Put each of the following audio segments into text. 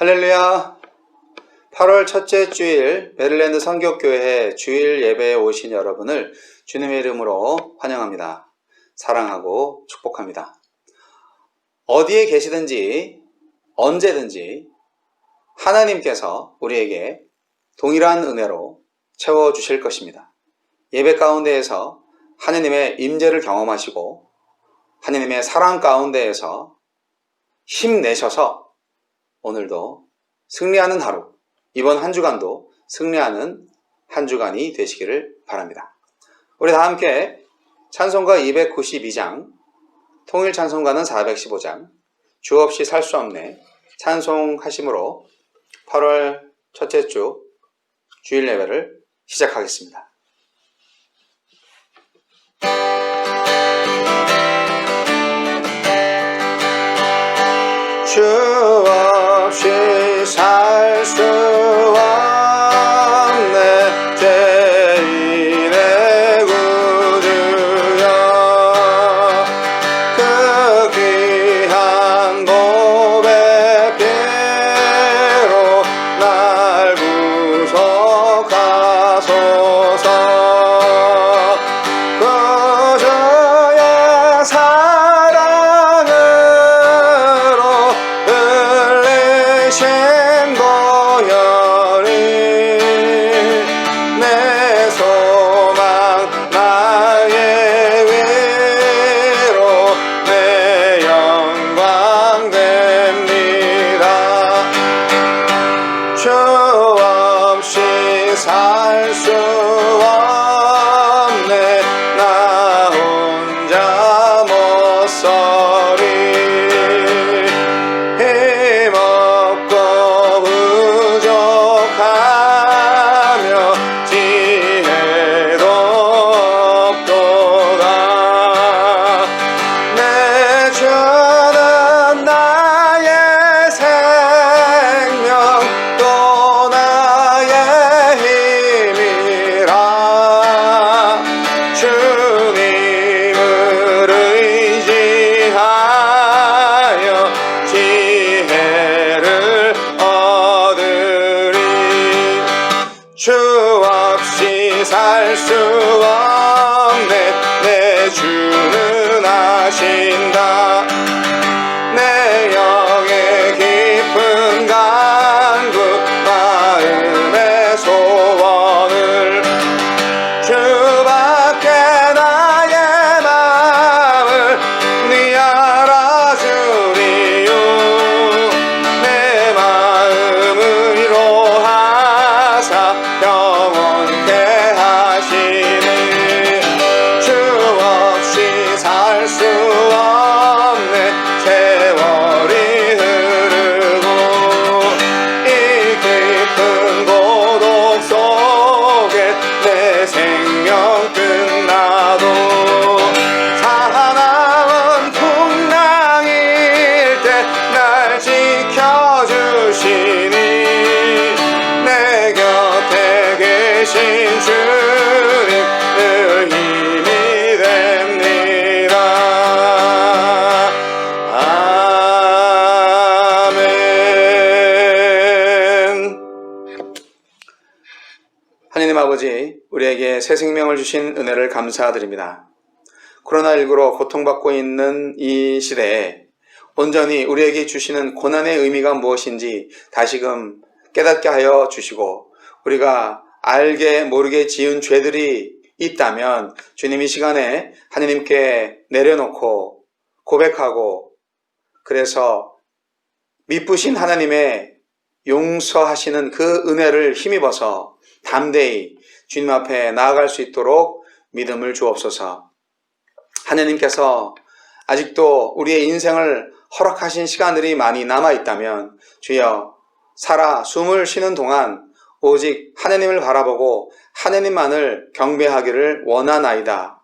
할렐루야. 8월 첫째 주일 메릴랜드 선교교회 주일 예배에 오신 여러분을 주님의 이름으로 환영합니다. 사랑하고 축복합니다. 어디에 계시든지 언제든지 하나님께서 우리에게 동일한 은혜로 채워주실 것입니다. 예배 가운데에서 하나님의 임재를 경험하시고 하나님의 사랑 가운데에서 힘내셔서 오늘도 승리하는 하루, 이번 한 주간도 승리하는 한 주간이 되시기를 바랍니다. 우리 다 함께 찬송가 292장, 통일 찬송가는 415장, 주 없이 살 수 없네 찬송하심으로 8월 첫째 주 주일 예배를 시작하겠습니다. 주 없이 살 수 없네 죄인의 구주여 그 귀한 보배 피로 날 구속하소서 그 주의 사랑으로 흘리신 보혈이 내 소망 나의 위로 내 영광 됩니다. 주 없이 살 수 없네 나 혼자 못 서리 힘없고 부족하며 지혜도 없도다 내 주는 나의 생명 또 나의 힘이라 주님을 의지하여 지혜를 얻으리 주 없이 살 수 없네 내 주는 아신다 내 영의 깊은 간구 마음의 소원을 주밖에 나의 마음을 네 알아주리요 내 마음을 위로하사 평온케 하시니 주 없이 살 수 없네 세월이 흐르고 이 깊은 고독 속에 내 생명 끝나도 사나운 풍랑일 때 날 지켜주시니 내 곁에 계신 주님 늘 힘이 됩니다. 아멘. 하나님 아버지, 우리에게 새 생명을 주신 은혜를 감사드립니다. 코로나19로 고통받고 있는 이 시대에 온전히 우리에게 주시는 고난의 의미가 무엇인지 다시금 깨닫게 하여 주시고 우리가 알게 모르게 지은 죄들이 있다면 주님 이 시간에 하나님께 내려놓고 고백하고 그래서 미쁘신 하나님의 용서하시는 그 은혜를 힘입어서 담대히 주님 앞에 나아갈 수 있도록 믿음을 주옵소서. 하나님께서 아직도 우리의 인생을 허락하신 시간들이 많이 남아있다면 주여 살아 숨을 쉬는 동안 오직 하나님을 바라보고 하나님만을 경배하기를 원하나이다.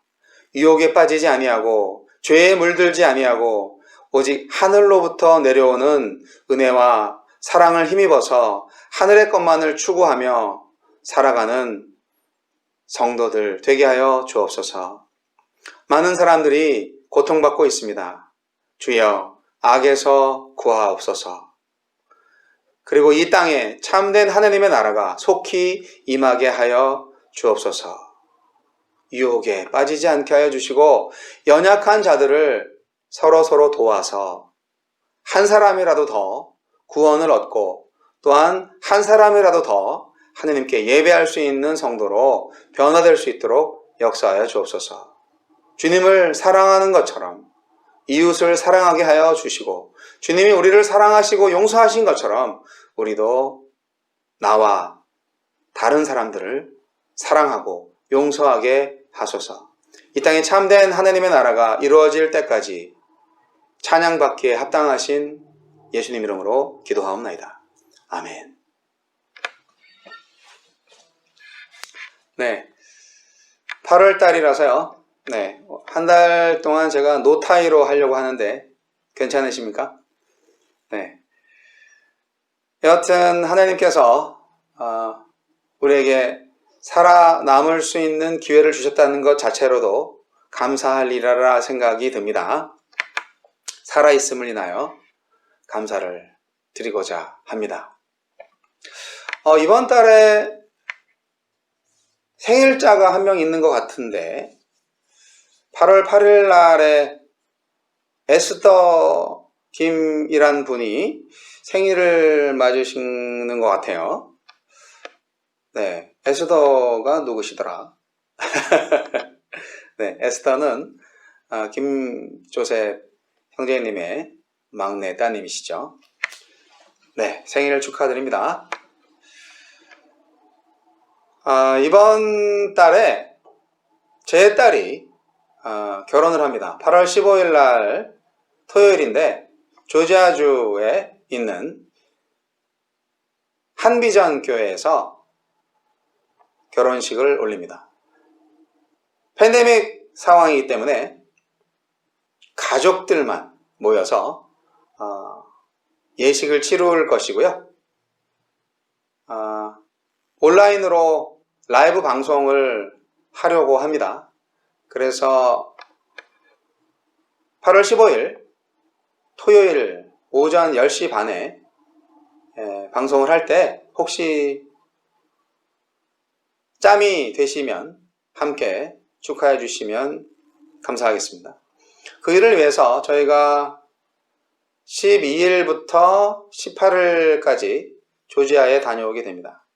유혹에 빠지지 아니하고 죄에 물들지 아니하고 오직 하늘로부터 내려오는 은혜와 사랑을 힘입어서 하늘의 것만을 추구하며 살아가는 성도들 되게 하여 주옵소서. 많은 사람들이 고통받고 있습니다. 주여 악에서 구하옵소서. 그리고 이 땅에 참된 하나님의 나라가 속히 임하게 하여 주옵소서. 유혹에 빠지지 않게 하여 주시고 연약한 자들을 서로 도와서 한 사람이라도 더 구원을 얻고 또한 한 사람이라도 더 하느님께 예배할 수 있는 성도로 변화될 수 있도록 역사하여 주옵소서. 주님을 사랑하는 것처럼 이웃을 사랑하게 하여 주시고 주님이 우리를 사랑하시고 용서하신 것처럼 우리도 나와 다른 사람들을 사랑하고 용서하게 하소서. 이 땅에 참된 하나님의 나라가 이루어질 때까지 찬양받기에 합당하신 예수님 이름으로 기도하옵나이다. 아멘. 네, 8월 달이라서요. 네, 한 달 동안 제가 노타이로 하려고 하는데 괜찮으십니까? 네. 여하튼 하나님께서 우리에게 살아남을 수 있는 기회를 주셨다는 것 자체로도 감사할 일이라 생각이 듭니다. 살아있음을 인하여 감사를 드리고자 합니다. 이번 달에 생일자가 한 명 있는 것 같은데 8월 8일 날에 에스더 김이란 분이 생일을 맞으시는 것 같아요. 네, 에스더가 누구시더라? 네, 에스더는 김조셉 형제님의 막내 따님이시죠. 네, 생일 축하드립니다. 이번 달에 제 딸이 결혼을 합니다. 8월 15일 날 토요일인데 조지아주에 있는 한비전 교회에서 결혼식을 올립니다. 팬데믹 상황이기 때문에 가족들만 모여서 예식을 치룰 것이고요. 온라인으로 라이브 방송을 하려고 합니다. 그래서 8월 15일 토요일 오전 10시 반에 방송을 할 때 혹시 짬이 되시면 함께 축하해 주시면 감사하겠습니다. 그 일을 위해서 저희가 12일부터 18일까지 조지아에 다녀오게 됩니다.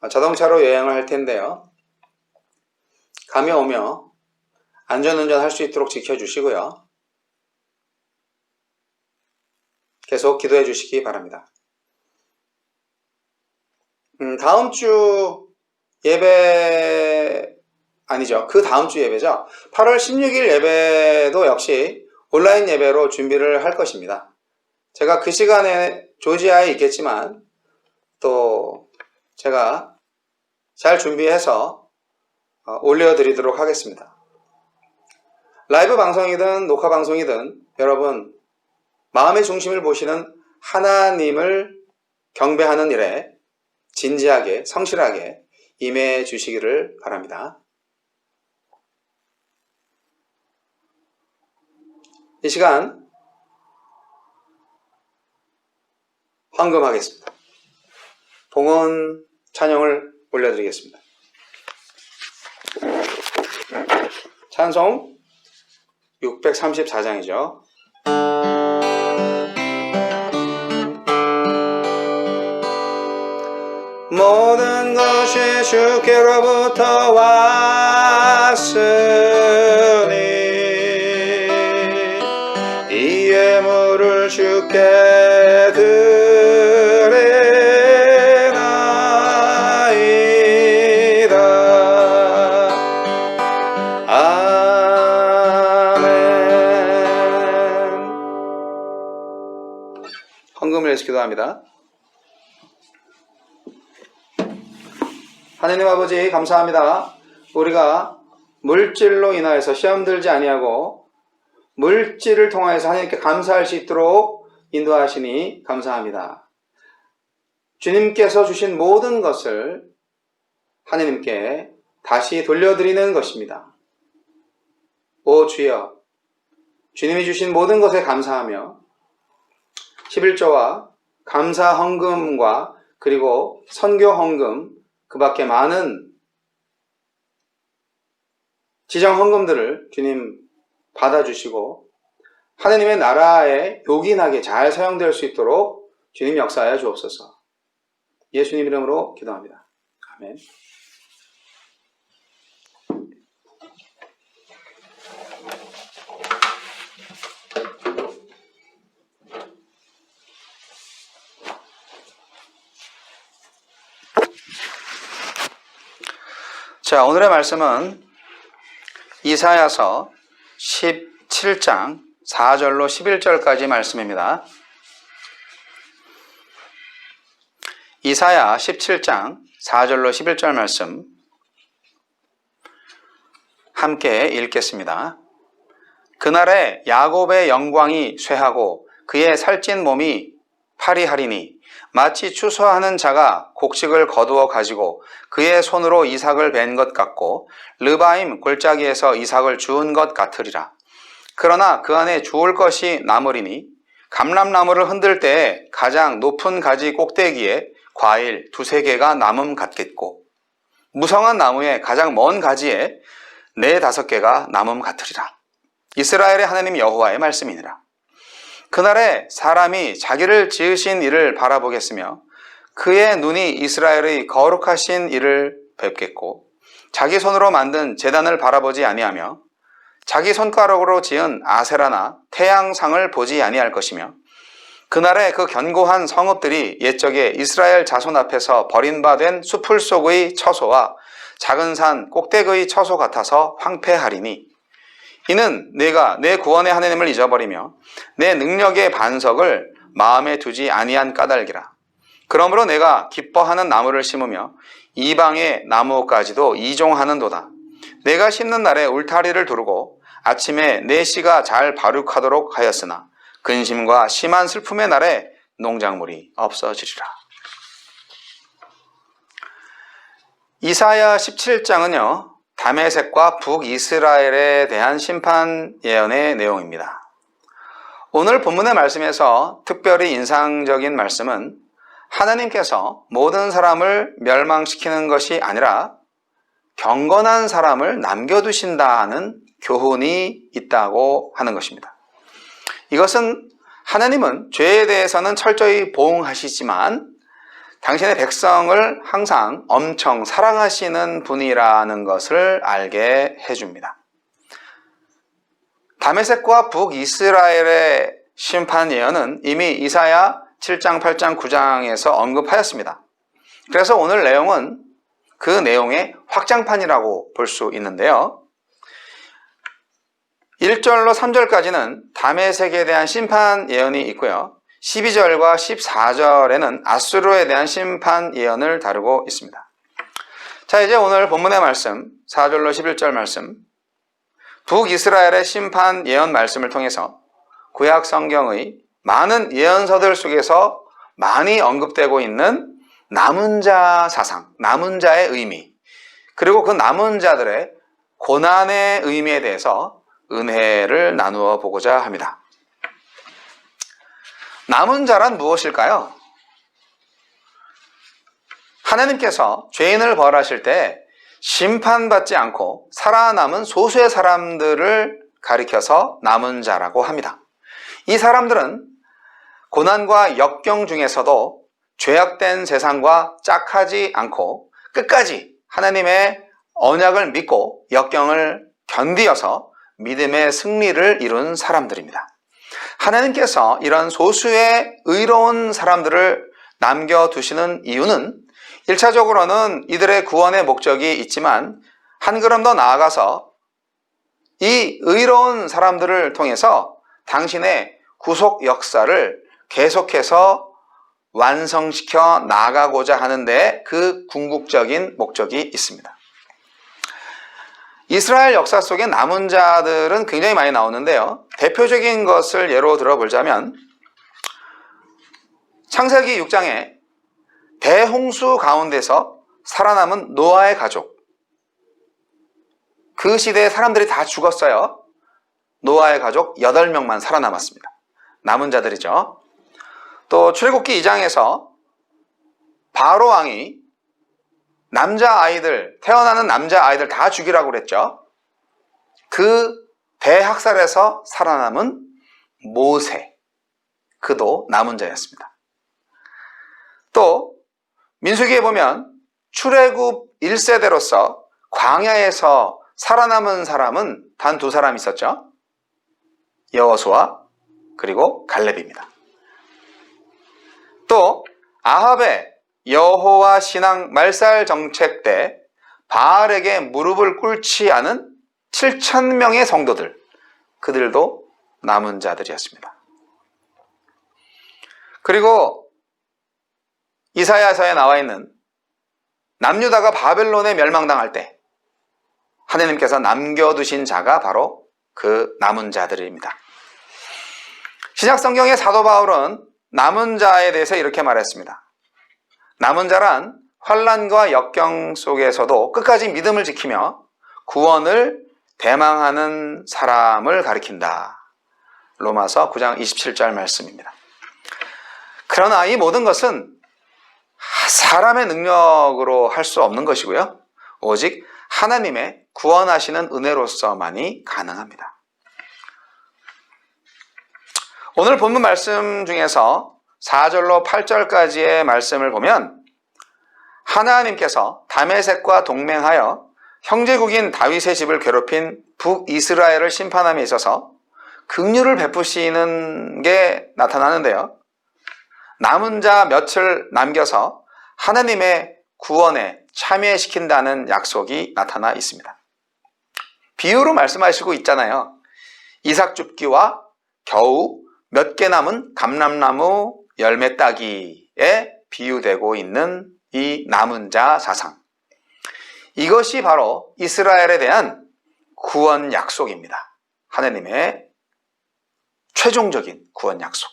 자동차로 여행을 할 텐데요. 가며 오며 안전운전 할 수 있도록 지켜주시고요. 계속 기도해 주시기 바랍니다. 다음 주 예배 아니죠. 그 다음 주 예배죠. 8월 16일 예배도 역시 온라인 예배로 준비를 할 것입니다. 제가 그 시간에 조지아에 있겠지만 또 제가 잘 준비해서 올려드리도록 하겠습니다. 라이브 방송이든 녹화 방송이든 여러분 마음의 중심을 보시는 하나님을 경배하는 일에 진지하게 성실하게 임해 주시기를 바랍니다. 이 시간 헌금하겠습니다. 봉헌 찬양을 올려드리겠습니다. 찬송 634장이죠. 모든 것이 주께로부터 왔으니 이 예물을 주께 드리나이다. 아멘. 헌금을 해서 기도합니다. 하나님 아버지 감사합니다. 우리가 물질로 인하여서 시험 들지 아니하고 물질을 통하여서 하나님께 감사할 수 있도록 인도하시니 감사합니다. 주님께서 주신 모든 것을 하나님께 다시 돌려드리는 것입니다. 오 주여, 주님이 주신 모든 것에 감사하며 11조와 감사 헌금과 그리고 선교 헌금, 그 밖에 많은 지정 헌금들을 주님 받아주시고 하느님의 나라에 요긴하게 잘 사용될 수 있도록 주님 역사하여 주옵소서. 예수님 이름으로 기도합니다. 아멘. 자, 오늘의 말씀은 이사야서 17장 4절로 11절까지 말씀입니다. 이사야 17장 4절로 11절 말씀 함께 읽겠습니다. 그날에 야곱의 영광이 쇠하고 그의 살찐 몸이 파리하리니 마치 추수하는 자가 곡식을 거두어 가지고 그의 손으로 이삭을 벤 것 같고 르바임 골짜기에서 이삭을 주운 것 같으리라. 그러나 그 안에 주울 것이 남으리니 감람나무를 흔들 때에 가장 높은 가지 꼭대기에 과일 2-3개가 남음 같겠고 무성한 나무의 가장 먼 가지에 4-5개가 남음 같으리라. 이스라엘의 하나님 여호와의 말씀이니라. 그날에 사람이 자기를 지으신 이를 바라보겠으며 그의 눈이 이스라엘의 거룩하신 이를 뵙겠고 자기 손으로 만든 제단을 바라보지 아니하며 자기 손가락으로 지은 아세라나 태양상을 보지 아니할 것이며 그날에 그 견고한 성읍들이 옛적에 이스라엘 자손 앞에서 버림받은 수풀 속의 처소와 작은 산 꼭대기의 처소 같아서 황폐하리니 이는 내가 내 구원의 하나님을 잊어버리며 내 능력의 반석을 마음에 두지 아니한 까닭이라. 그러므로 내가 기뻐하는 나무를 심으며 이방의 나무까지도 이종하는도다. 내가 심는 날에 울타리를 두르고 아침에 내 씨가 잘 발육하도록 하였으나 근심과 심한 슬픔의 날에 농작물이 없어지리라. 이사야 17장은요 다메섹과 북이스라엘에 대한 심판 예언의 내용입니다. 오늘 본문의 말씀에서 특별히 인상적인 말씀은 하나님께서 모든 사람을 멸망시키는 것이 아니라 경건한 사람을 남겨두신다는 교훈이 있다고 하는 것입니다. 이것은 하나님은 죄에 대해서는 철저히 보응하시지만 당신의 백성을 항상 엄청 사랑하시는 분이라는 것을 알게 해줍니다. 다메섹과 북이스라엘의 심판 예언은 이미 이사야 7장, 8장, 9장에서 언급하였습니다. 그래서 오늘 내용은 그 내용의 확장판이라고 볼 수 있는데요. 1절로 3절까지는 다메섹에 대한 심판 예언이 있고요. 12절과 14절에는 아수르에 대한 심판 예언을 다루고 있습니다. 자, 이제 오늘 본문의 말씀 4절로 11절 말씀 북이스라엘의 심판 예언 말씀을 통해서 구약 성경의 많은 예언서들 속에서 많이 언급되고 있는 남은 자 사상, 남은 자의 의미, 그리고 그 남은 자들의 고난의 의미에 대해서 은혜를 나누어 보고자 합니다. 남은 자란 무엇일까요? 하나님께서 죄인을 벌하실 때 심판받지 않고 살아남은 소수의 사람들을 가리켜서 남은 자라고 합니다. 이 사람들은 고난과 역경 중에서도 죄악된 세상과 짝하지 않고 끝까지 하나님의 언약을 믿고 역경을 견디어서 믿음의 승리를 이룬 사람들입니다. 하나님께서 이런 소수의 의로운 사람들을 남겨두시는 이유는 1차적으로는 이들의 구원의 목적이 있지만 한 걸음 더 나아가서 이 의로운 사람들을 통해서 당신의 구속 역사를 계속해서 완성시켜 나가고자 하는데 그 궁극적인 목적이 있습니다. 이스라엘 역사 속에 남은 자들은 굉장히 많이 나오는데요. 대표적인 것을 예로 들어보자면 창세기 6장에 대홍수 가운데서 살아남은 노아의 가족, 그 시대에 사람들이 다 죽었어요. 노아의 가족 8명만 살아남았습니다. 남은 자들이죠. 또 출애굽기 2장에서 바로 왕이 남자아이들, 태어나는 남자아이들 다 죽이라고 그랬죠. 그 대학살에서 살아남은 모세, 그도 남은 자였습니다. 또 민수기에 보면 출애굽 1세대로서 광야에서 살아남은 사람은 단 2사람 있었죠. 여호수아 그리고 갈렙입니다. 또 아합의 여호와 신앙 말살 정책 때 바알에게 무릎을 꿇지 않은 7,000명의 성도들, 그들도 남은 자들이었습니다. 그리고 이사야서에 나와 있는 남유다가 바벨론에 멸망당할 때 하나님께서 남겨두신 자가 바로 그 남은 자들입니다. 신약성경의 사도 바울은 남은 자에 대해서 이렇게 말했습니다. 남은 자란 환난과 역경 속에서도 끝까지 믿음을 지키며 구원을 대망하는 사람을 가리킨다. 로마서 9장 27절 말씀입니다. 그러나 이 모든 것은 사람의 능력으로 할 수 없는 것이고요. 오직 하나님의 구원하시는 은혜로서만이 가능합니다. 오늘 본문 말씀 중에서 4절로 8절까지의 말씀을 보면 하나님께서 다메섹과 동맹하여 형제국인 다윗의 집을 괴롭힌 북이스라엘을 심판함에 있어서 긍휼을 베푸시는 게 나타나는데요. 남은 자 며칠 남겨서 하나님의 구원에 참여시킨다는 약속이 나타나 있습니다. 비유로 말씀하시고 있잖아요. 이삭 줍기와 겨우 몇 개 남은 감람나무 열매 따기에 비유되고 있는 이 남은 자 사상. 이것이 바로 이스라엘에 대한 구원 약속입니다. 하나님의 최종적인 구원 약속.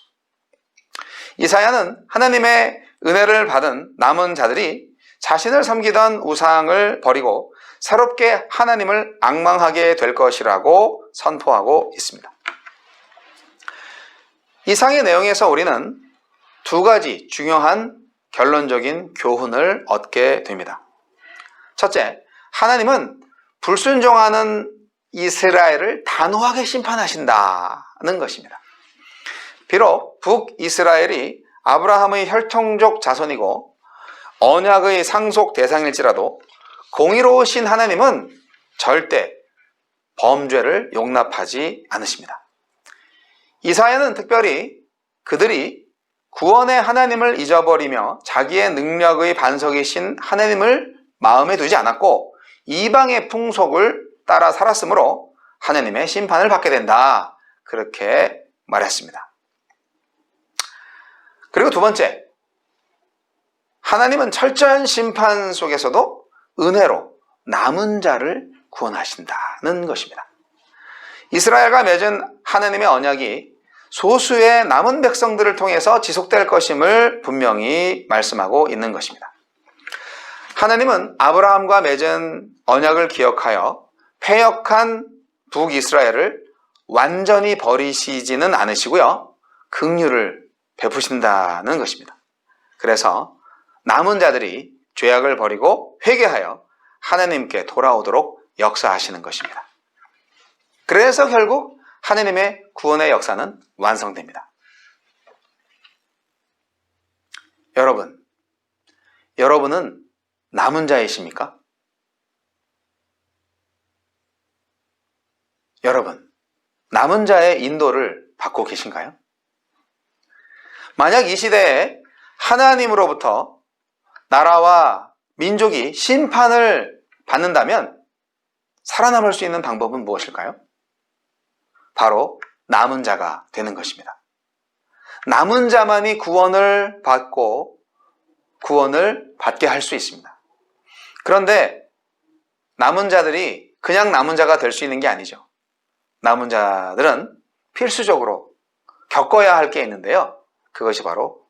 이사야는 하나님의 은혜를 받은 남은 자들이 자신을 섬기던 우상을 버리고 새롭게 하나님을 앙망하게 될 것이라고 선포하고 있습니다. 이상의 내용에서 우리는 2가지 중요한 결론적인 교훈을 얻게 됩니다. 첫째, 하나님은 불순종하는 이스라엘을 단호하게 심판하신다는 것입니다. 비록 북이스라엘이 아브라함의 혈통적 자손이고 언약의 상속 대상일지라도 공의로우신 하나님은 절대 범죄를 용납하지 않으십니다. 이사야는 특별히 그들이 구원의 하나님을 잊어버리며 자기의 능력의 반석이신 하나님을 마음에 두지 않았고 이방의 풍속을 따라 살았으므로 하나님의 심판을 받게 된다. 그렇게 말했습니다. 그리고 2번째, 하나님은 철저한 심판 속에서도 은혜로 남은 자를 구원하신다는 것입니다. 이스라엘과 맺은 하나님의 언약이 소수의 남은 백성들을 통해서 지속될 것임을 분명히 말씀하고 있는 것입니다. 하나님은 아브라함과 맺은 언약을 기억하여 패역한 북이스라엘을 완전히 버리시지는 않으시고요. 긍휼을 베푸신다는 것입니다. 그래서 남은 자들이 죄악을 버리고 회개하여 하나님께 돌아오도록 역사하시는 것입니다. 그래서 결국 하나님의 구원의 역사는 완성됩니다. 여러분은 남은 자이십니까? 여러분, 남은 자의 인도를 받고 계신가요? 만약 이 시대에 하나님으로부터 나라와 민족이 심판을 받는다면 살아남을 수 있는 방법은 무엇일까요? 바로 남은 자가 되는 것입니다. 남은 자만이 구원을 받고 구원을 받게 할 수 있습니다. 그런데 남은 자들이 그냥 남은 자가 될 수 있는 게 아니죠. 남은 자들은 필수적으로 겪어야 할 게 있는데요. 그것이 바로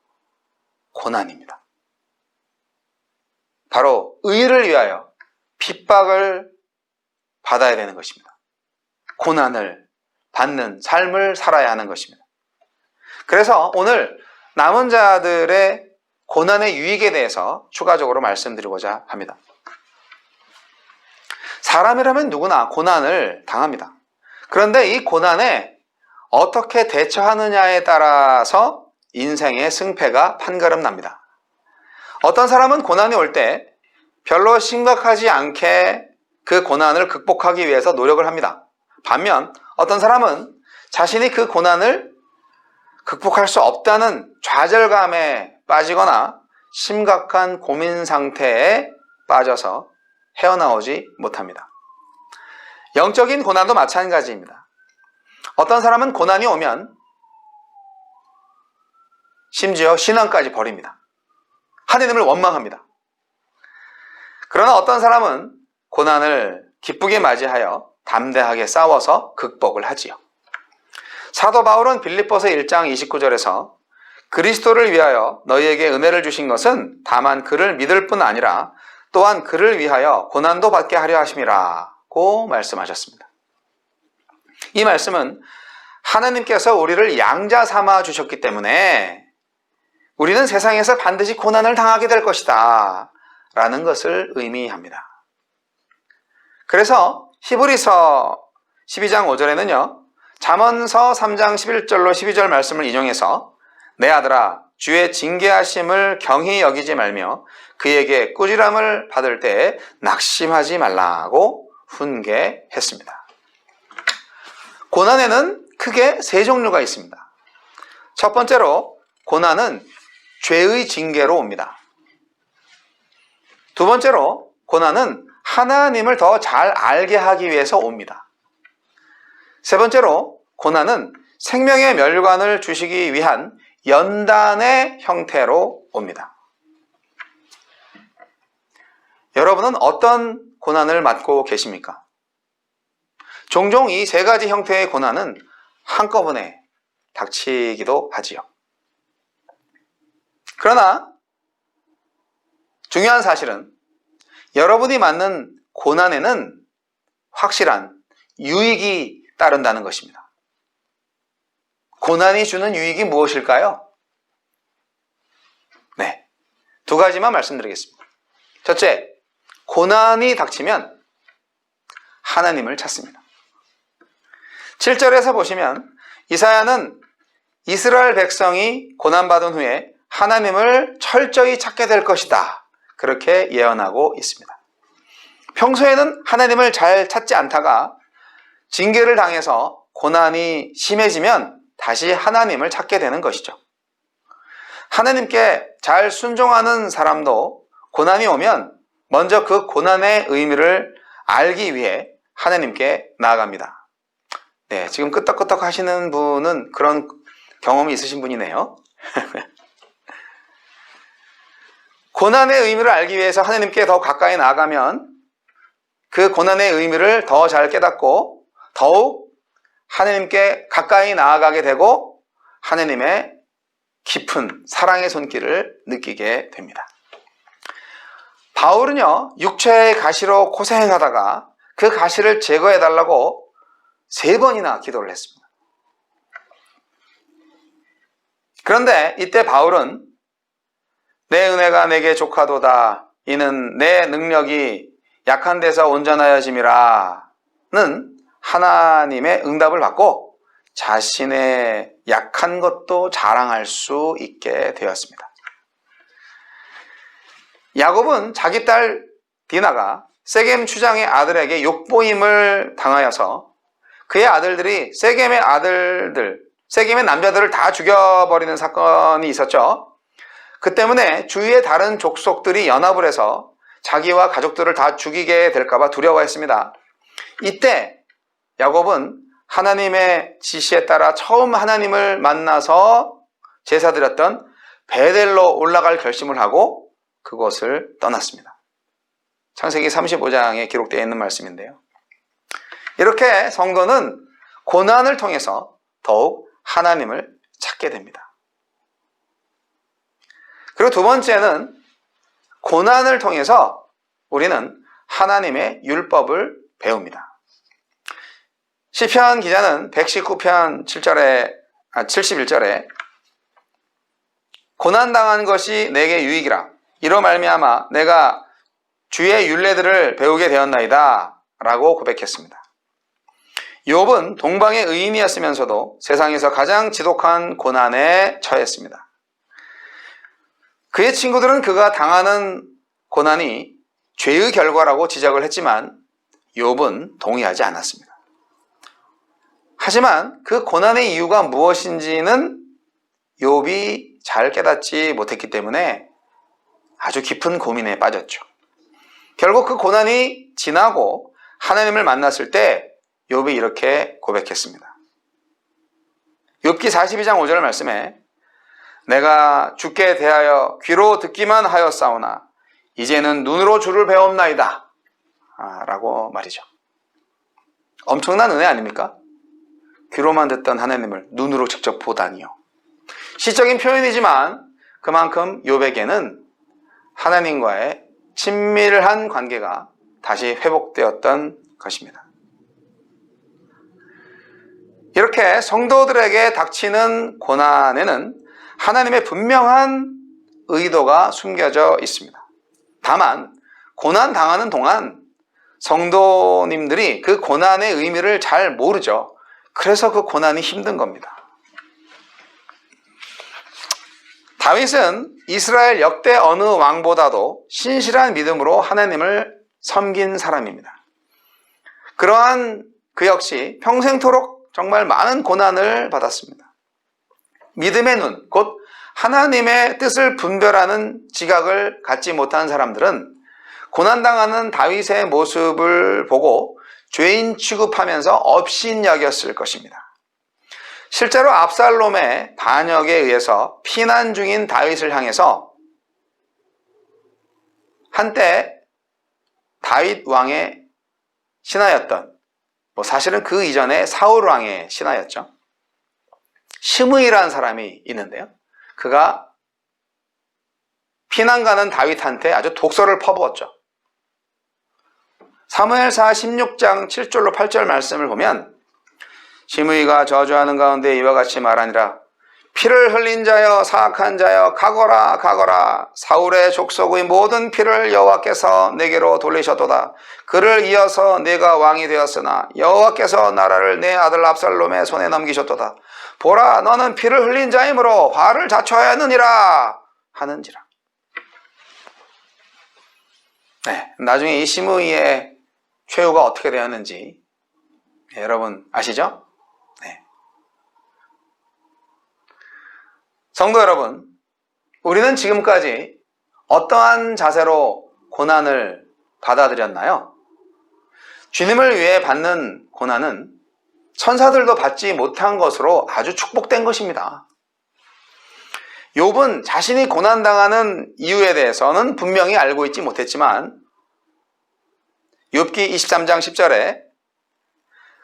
고난입니다. 바로 의를 위하여 핍박을 받아야 되는 것입니다. 고난을 받는 삶을 살아야 하는 것입니다. 그래서 오늘 남은 자들의 고난의 유익에 대해서 추가적으로 말씀드리고자 합니다. 사람이라면 누구나 고난을 당합니다. 그런데 이 고난에 어떻게 대처하느냐에 따라서 인생의 승패가 판가름 납니다. 어떤 사람은 고난이 올 때 별로 심각하지 않게 그 고난을 극복하기 위해서 노력을 합니다. 반면 어떤 사람은 자신이 그 고난을 극복할 수 없다는 좌절감에 빠지거나 심각한 고민 상태에 빠져서 헤어나오지 못합니다. 영적인 고난도 마찬가지입니다. 어떤 사람은 고난이 오면 심지어 신앙까지 버립니다. 하느님을 원망합니다. 그러나 어떤 사람은 고난을 기쁘게 맞이하여 담대하게 싸워서 극복을 하지요. 사도 바울은 빌립보서 1장 29절에서 그리스도를 위하여 너희에게 은혜를 주신 것은 다만 그를 믿을 뿐 아니라 또한 그를 위하여 고난도 받게 하려 하심이라고 말씀하셨습니다. 이 말씀은 하나님께서 우리를 양자 삼아 주셨기 때문에 우리는 세상에서 반드시 고난을 당하게 될 것이다 라는 것을 의미합니다. 그래서 히브리서 12장 5절에는요, 잠언서 3장 11절로 12절 말씀을 인용해서 내 아들아 주의 징계하심을 경히 여기지 말며 그에게 꾸지람을 받을 때에 낙심하지 말라고 훈계했습니다. 고난에는 크게 세 종류가 있습니다. 첫 번째로 고난은 죄의 징계로 옵니다. 두 번째로 고난은 하나님을 더 잘 알게 하기 위해서 옵니다. 세 번째로 고난은 생명의 멸관을 주시기 위한 연단의 형태로 옵니다. 여러분은 어떤 고난을 맞고 계십니까? 종종 이 세 가지 형태의 고난은 한꺼번에 닥치기도 하지요. 그러나 중요한 사실은 여러분이 맞는 고난에는 확실한 유익이 따른다는 것입니다. 고난이 주는 유익이 무엇일까요? 네, 두 가지만 말씀드리겠습니다. 첫째, 고난이 닥치면 하나님을 찾습니다. 7절에서 보시면 이사야는 이스라엘 백성이 고난받은 후에 하나님을 철저히 찾게 될 것이다, 그렇게 예언하고 있습니다. 평소에는 하나님을 잘 찾지 않다가 징계를 당해서 고난이 심해지면 다시 하나님을 찾게 되는 것이죠. 하나님께 잘 순종하는 사람도 고난이 오면 먼저 그 고난의 의미를 알기 위해 하나님께 나아갑니다. 네, 지금 끄떡끄떡 하시는 분은 그런 경험이 있으신 분이네요. 고난의 의미를 알기 위해서 하나님께 더 가까이 나아가면 그 고난의 의미를 더 잘 깨닫고 더욱 하나님께 가까이 나아가게 되고 하나님의 깊은 사랑의 손길을 느끼게 됩니다. 바울은요, 육체의 가시로 고생하다가 그 가시를 제거해달라고 3번이나 기도를 했습니다. 그런데 이때 바울은 내 은혜가 내게 족하도다 이는 내 능력이 약한 데서 온전하여짐이라는 하나님의 응답을 받고 자신의 약한 것도 자랑할 수 있게 되었습니다. 야곱은 자기 딸 디나가 세겜 추장의 아들에게 욕보임을 당하여서 그의 아들들이 세겜의 남자들을 다 죽여버리는 사건이 있었죠. 그 때문에 주위의 다른 족속들이 연합을 해서 자기와 가족들을 다 죽이게 될까봐 두려워했습니다. 이때 야곱은 하나님의 지시에 따라 처음 하나님을 만나서 제사드렸던 베델로 올라갈 결심을 하고 그곳을 떠났습니다. 창세기 35장에 기록되어 있는 말씀인데요. 이렇게 성도는 고난을 통해서 더욱 하나님을 찾게 됩니다. 그리고 두 번째는 고난을 통해서 우리는 하나님의 율법을 배웁니다. 시편 기자는 119편 71절에 고난당한 것이 내게 유익이라. 이로 말미암아 내가 주의 율례들을 배우게 되었나이다 라고 고백했습니다. 욥은 동방의 의인이었으면서도 세상에서 가장 지독한 고난에 처했습니다. 그의 친구들은 그가 당하는 고난이 죄의 결과라고 지적을 했지만 욥은 동의하지 않았습니다. 하지만 그 고난의 이유가 무엇인지는 욥이 잘 깨닫지 못했기 때문에 아주 깊은 고민에 빠졌죠. 결국 그 고난이 지나고 하나님을 만났을 때 욥이 이렇게 고백했습니다. 욥기 42장 5절 말씀에 내가 주께 대하여 귀로 듣기만 하였사오나 이제는 눈으로 주를 배웠나이다 라고 말이죠. 엄청난 은혜 아닙니까? 귀로만 듣던 하나님을 눈으로 직접 보다니요. 시적인 표현이지만 그만큼 욥에게는 하나님과의 친밀한 관계가 다시 회복되었던 것입니다. 이렇게 성도들에게 닥치는 고난에는 하나님의 분명한 의도가 숨겨져 있습니다. 다만 고난 당하는 동안 성도님들이 그 고난의 의미를 잘 모르죠. 그래서 그 고난이 힘든 겁니다. 다윗은 이스라엘 역대 어느 왕보다도 신실한 믿음으로 하나님을 섬긴 사람입니다. 그러한 그 역시 평생토록 정말 많은 고난을 받았습니다. 믿음의 눈, 곧 하나님의 뜻을 분별하는 지각을 갖지 못한 사람들은 고난당하는 다윗의 모습을 보고 죄인 취급하면서 업신여겼을 것입니다. 실제로 압살롬의 반역에 의해서 피난 중인 다윗을 향해서 한때 다윗 왕의 신하였던, 사실은 그 이전에 사울 왕의 신하였죠. 시므이라는 사람이 있는데요. 그가 피난 가는 다윗한테 아주 독서를 퍼부었죠. 사무엘사 16장 7절로 8절 말씀을 보면 시므이가 저주하는 가운데 이와 같이 말하니라. 피를 흘린 자여 사악한 자여 가거라 가거라. 사울의 족속의 모든 피를 여호와께서 내게로 돌리셨도다. 그를 이어서 내가 왕이 되었으나 여호와께서 나라를 내 아들 압살롬의 손에 넘기셨도다. 보라 너는 피를 흘린 자이므로 화를 자초하야 하느니라 하는지라. 나중에 이 시므이의 최후가 어떻게 되었는지 여러분 아시죠? 성도 여러분, 우리는 지금까지 어떠한 자세로 고난을 받아들였나요? 주님을 위해 받는 고난은 천사들도 받지 못한 것으로 아주 축복된 것입니다. 욥은 자신이 고난당하는 이유에 대해서는 분명히 알고 있지 못했지만 욥기 23장 10절에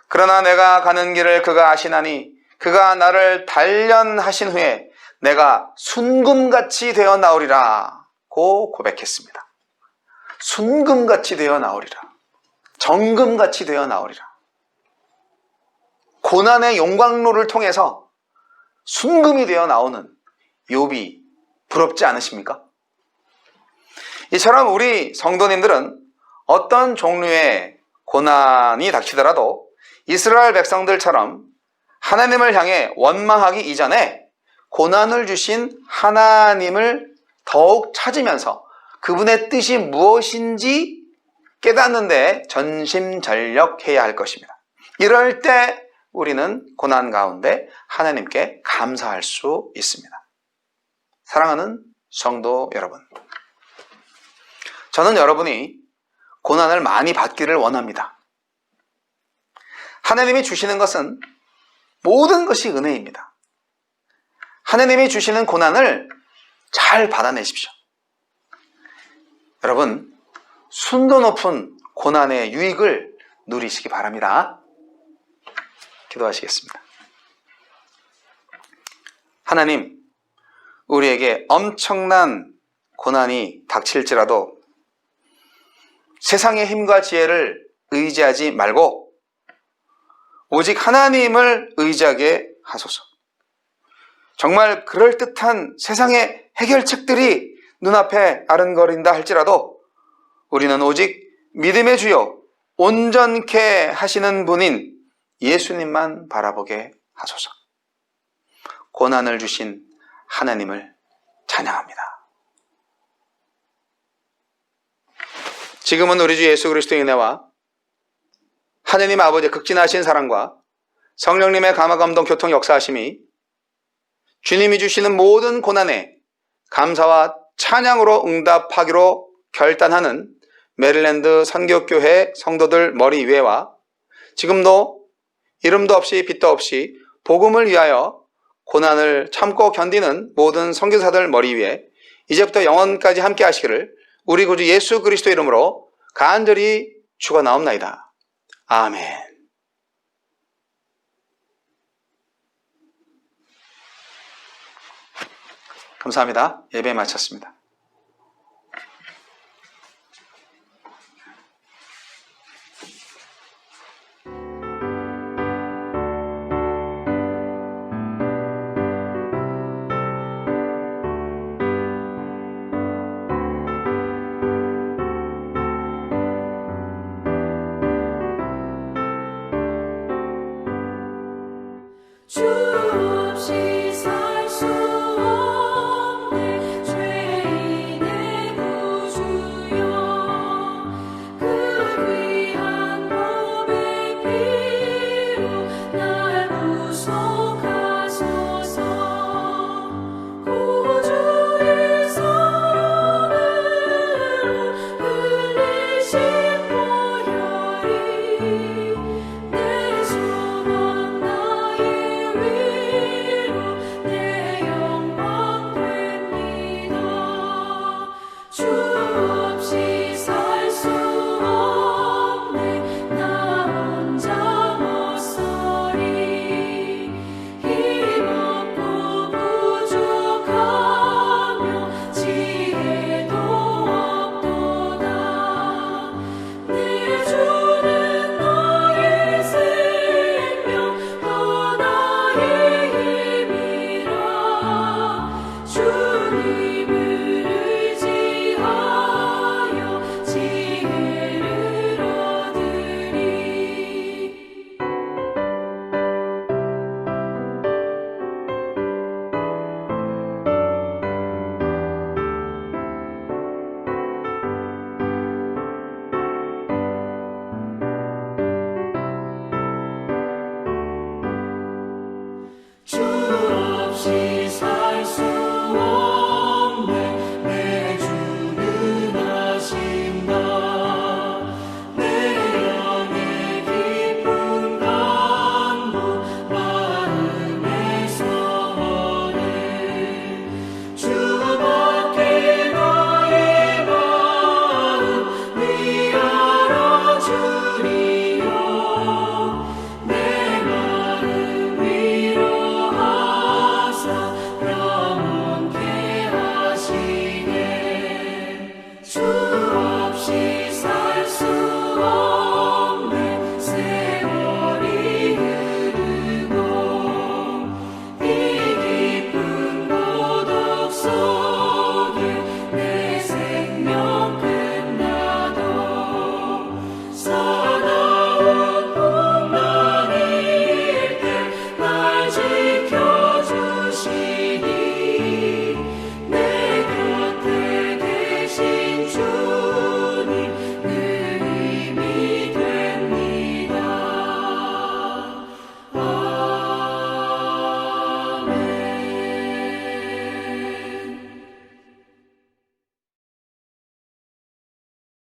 그러나 내가 가는 길을 그가 아시나니 그가 나를 단련하신 후에 내가 순금같이 되어 나오리라 고 고백했습니다. 순금같이 되어 나오리라. 정금같이 되어 나오리라. 고난의 용광로를 통해서 순금이 되어 나오는 욥이 부럽지 않으십니까? 이처럼 우리 성도님들은 어떤 종류의 고난이 닥치더라도 이스라엘 백성들처럼 하나님을 향해 원망하기 이전에 고난을 주신 하나님을 더욱 찾으면서 그분의 뜻이 무엇인지 깨닫는 데 전심전력해야 할 것입니다. 이럴 때 우리는 고난 가운데 하나님께 감사할 수 있습니다. 사랑하는 성도 여러분, 저는 여러분이 고난을 많이 받기를 원합니다. 하나님이 주시는 것은 모든 것이 은혜입니다. 하나님이 주시는 고난을 잘 받아내십시오. 여러분, 순도 높은 고난의 유익을 누리시기 바랍니다. 기도하시겠습니다. 하나님, 우리에게 엄청난 고난이 닥칠지라도 세상의 힘과 지혜를 의지하지 말고 오직 하나님을 의지하게 하소서. 정말 그럴듯한 세상의 해결책들이 눈앞에 아른거린다 할지라도 우리는 오직 믿음의 주요 온전케 하시는 분인 예수님만 바라보게 하소서. 고난을 주신 하나님을 찬양합니다. 지금은 우리 주 예수 그리스도의 은혜와 하느님 아버지의 극진하신 사랑과 성령님의 감화감동 교통 역사하심이 주님이 주시는 모든 고난에 감사와 찬양으로 응답하기로 결단하는 메릴랜드 선교교회 성도들 머리 위에와 지금도 이름도 없이 빛도 없이 복음을 위하여 고난을 참고 견디는 모든 선교사들 머리 위에 이제부터 영원까지 함께 하시기를 우리 구주 예수 그리스도 이름으로 간절히 축원하옵나이다. 아멘. 감사합니다. 예배 마쳤습니다.